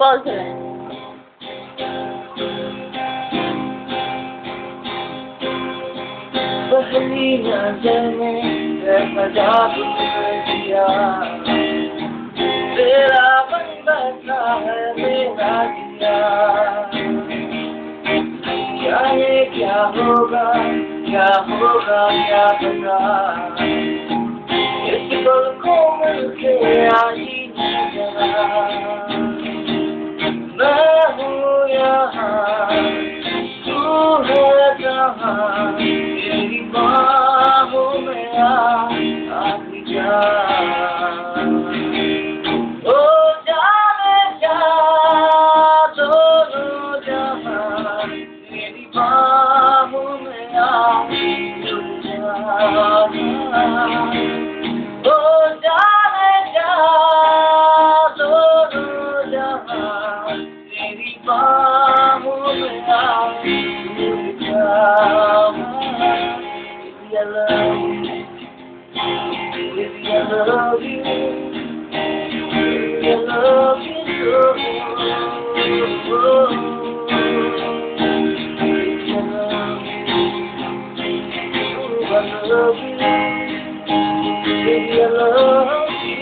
Pause है। पहली नजर में ऐसा दिया, तेरा मन बैठा है मेरा दिया। जाने क्या होगा क्या पता, इस पल को मिलके आई जरा। मैं हूँ यहाँ तू है जहाँ, तेरी बाहों में आती जा। ओ जाने जा दोनों जहाँ, तेरी बाहों में आती जा। ओ जाने जा दोनों जहाँ, तेरी बाहों में आती जा। Baby, I love you. Baby, I love you so. Baby, I love you. Baby, I love you.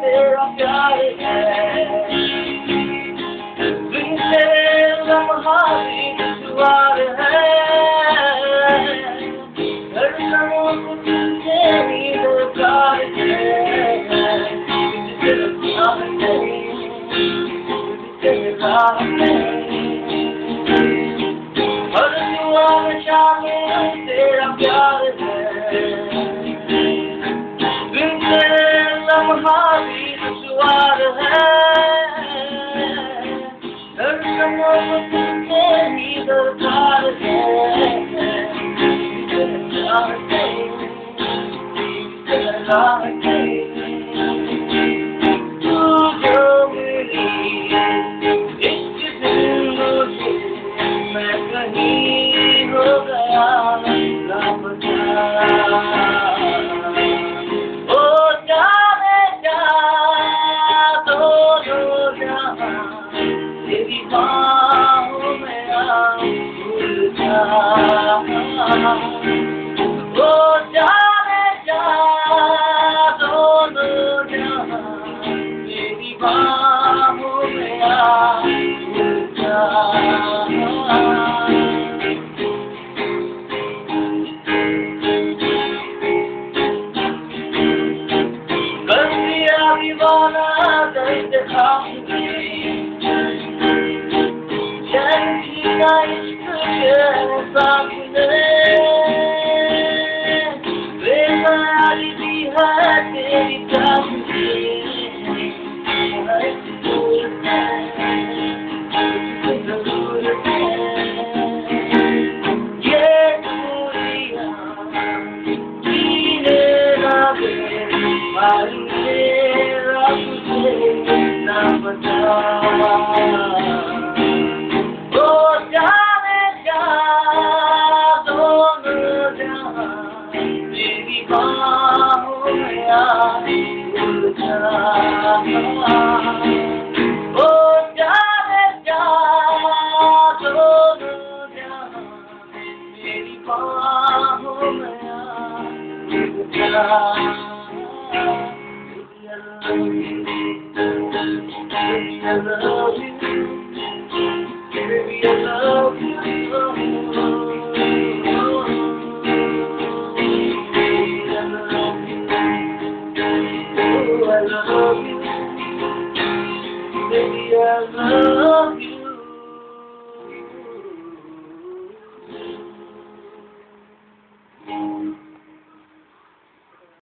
तेरा प्यार है, बिन तेरे लम्हा भी दुश्वार है। धड़कनों को तुझसे ही दरकार है, तुझसे प्यार नहीं, तुझसे प्यार नहीं। हर दुआ में शामिल तेरा प्यार है, हमारी दुश्वार है। धड़कनों को तुझसे ही दरकार है, प्यार नहीं। तू जो मिली इश्क जिंदगी, मैं कहीं हो गया लापता। तेरी बाहों में भूल जा। ओ जाने जा दोनों जहाँ, तेरी बाहों में भूल जा। कर दिया दीवाना दर्द खाने, इश्क के सामने बेमारी भी है तेरी चाहती, जरूरत है ये दूरियां जीने लगे, मेरा तुझे ना पता। ओ जाने जा दोनों जहाँ, मेरी बाहों में जा। Baby, I love you. Baby, I love you. I love you, baby, I love you.